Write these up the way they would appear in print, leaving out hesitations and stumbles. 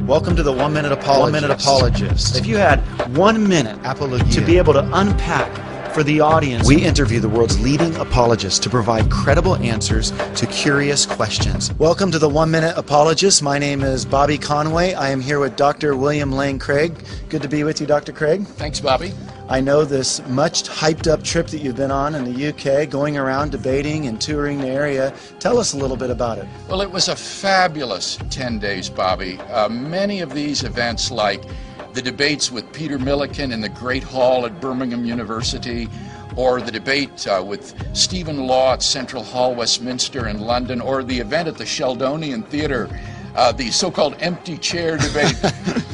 Welcome to the 1 Minute Apologist. 1 Minute Apologist. If you had 1 minute to be able to unpack for the audience, we interview the world's leading apologists to provide credible answers to curious questions. Welcome to the 1 Minute Apologist. My name is Bobby Conway. I am here with Dr. William Lane Craig. Good to be with you, Dr. Craig. Thanks, Bobby. I know this much hyped up trip that you've been on in the UK, going around debating and touring the area. Tell us a little bit about it. Well, it was a fabulous 10 days, Bobby. Many of these events, like the debates with Peter Milliken in the Great Hall at Birmingham University, or the debate with Stephen Law at Central Hall, Westminster in London, or the event at the Sheldonian Theatre, the so-called empty chair debate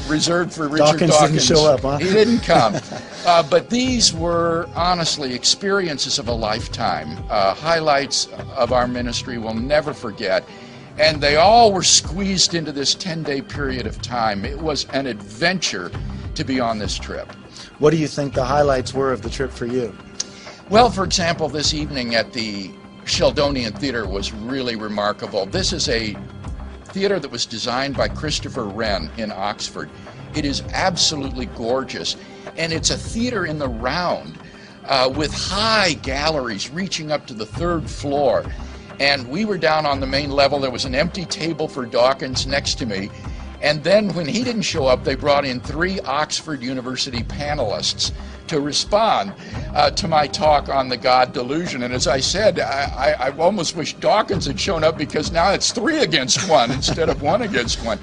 reserved for Richard Dawkins. Didn't show up, huh? He didn't come. But these were honestly experiences of a lifetime, highlights of our ministry we'll never forget. And they all were squeezed into this 10-day period of time. It was an adventure to be on this trip. What do you think the highlights were of the trip for you? Well, for example, this evening at the Sheldonian Theatre was really remarkable. This is a theater that was designed by Christopher Wren in Oxford. It is absolutely gorgeous, and it's a theater in the round with high galleries reaching up to the third floor. And we were down on the main level. There was an empty table for Dawkins next to me. And then when he didn't show up, they brought in 3 Oxford University panelists to respond to my talk on the God delusion. And as I said, I almost wish Dawkins had shown up, because now it's 3 against 1 instead of 1 against 1.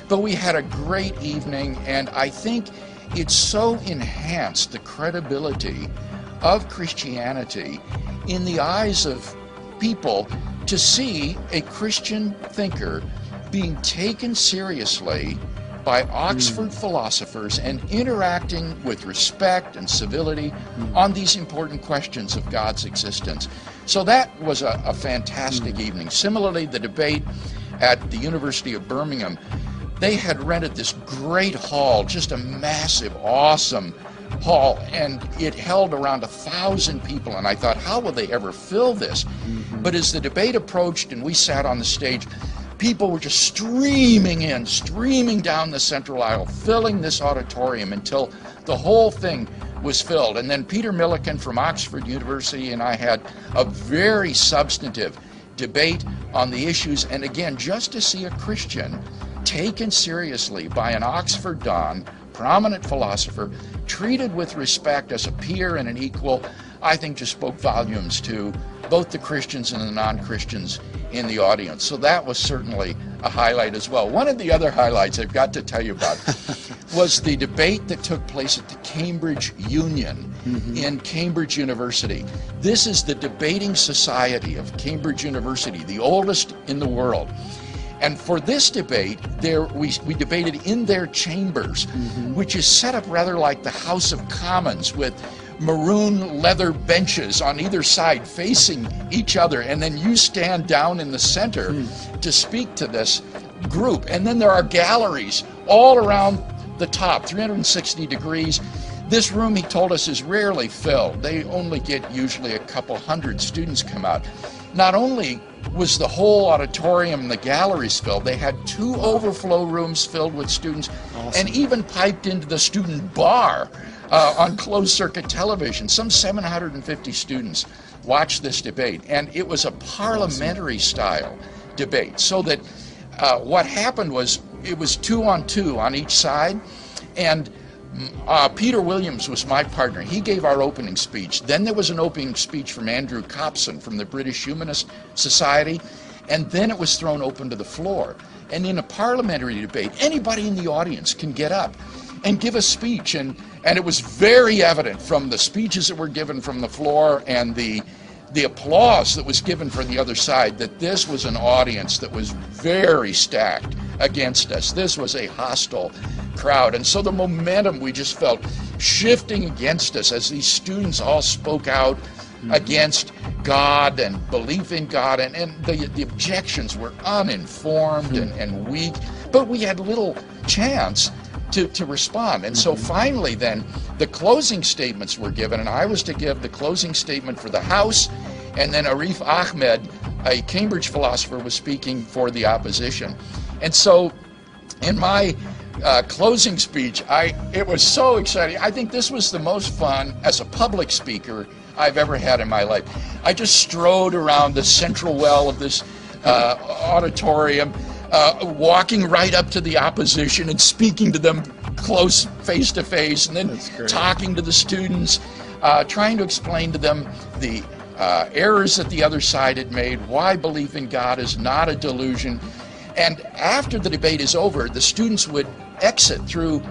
But we had a great evening, and I think it so enhanced the credibility of Christianity in the eyes of people to see a Christian thinker being taken seriously by Oxford philosophers and interacting with respect and civility on these important questions of God's existence. So that was a fantastic evening. Similarly, the debate at the University of Birmingham, they had rented this great hall, just a massive, awesome hall, and it held around 1,000 people, and I thought, how will they ever fill this? But as the debate approached and we sat on the stage, people were just streaming in, streaming down the central aisle, filling this auditorium until the whole thing was filled. And then Peter Milliken from Oxford University and I had a very substantive debate on the issues, and again, just to see a Christian taken seriously by an Oxford don, prominent philosopher, treated with respect as a peer and an equal, I think just spoke volumes to both the Christians and the non-Christians in the audience. So that was certainly a highlight as well. One of the other highlights I've got to tell you about was the debate that took place at the Cambridge Union in Cambridge University. This is the debating society of Cambridge University, the oldest in the world. And for this debate, we debated in their chambers, which is set up rather like the House of Commons, with maroon leather benches on either side facing each other, and then you stand down in the center to speak to this group. And then there are galleries all around the top, 360 degrees. This room, he told us, is rarely filled. They only get usually a couple hundred students come out. Not only was the whole auditorium and the galleries filled, they had 2 overflow rooms filled with students, and even piped into the student bar on closed-circuit television. Some 750 students watched this debate, and it was a parliamentary-style debate, so that what happened was it was 2-on-2 on each side, and Peter Williams was my partner. He gave our opening speech. Then there was an opening speech from Andrew Copson from the British Humanist Society, and then it was thrown open to the floor. And in a parliamentary debate, anybody in the audience can get up and give a speech, and it was very evident from the speeches that were given from the floor and the applause that was given from the other side that this was an audience that was very stacked against us. This was a hostile crowd, and so the momentum we just felt shifting against us as these students all spoke out against God and belief in God, and the objections were uninformed and weak, but we had little chance to respond. And so finally then the closing statements were given, and I was to give the closing statement for the House, and then Arif Ahmed, a Cambridge philosopher, was speaking for the opposition. And so in my closing speech, it was so exciting. I think this was the most fun as a public speaker I've ever had in my life. I just strode around the central well of this auditorium, walking right up to the opposition and speaking to them close, face to face, and then talking to the students, trying to explain to them the errors that the other side had made, why belief in God is not a delusion. And after the debate is over, the students would exit through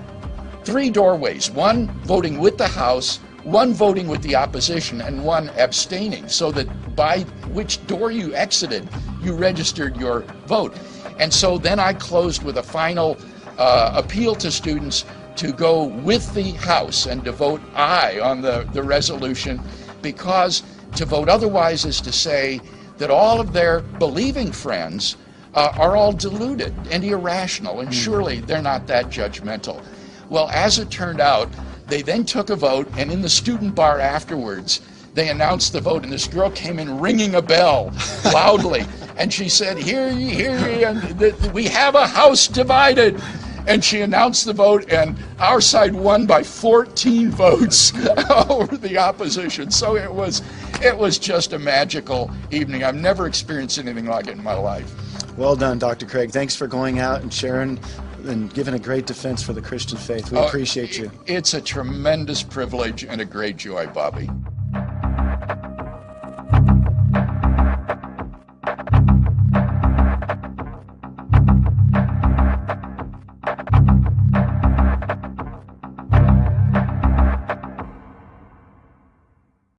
3 doorways, one voting with the House, one voting with the opposition, and one abstaining, so that by which door you exited, you registered your vote. And so then I closed with a final appeal to students to go with the House and to vote aye on the resolution, because to vote otherwise is to say that all of their believing friends are all deluded and irrational, and surely they're not that judgmental. Well, as it turned out, they then took a vote, and in the student bar afterwards, they announced the vote, and this girl came in ringing a bell loudly, and she said, "Hear ye, hear ye, and we have a house divided." And she announced the vote, and our side won by 14 votes over the opposition. So it was just a magical evening. I've never experienced anything like it in my life. Well done, Dr. Craig. Thanks for going out and sharing and giving a great defense for the Christian faith. We appreciate you. It's a tremendous privilege and a great joy, Bobby.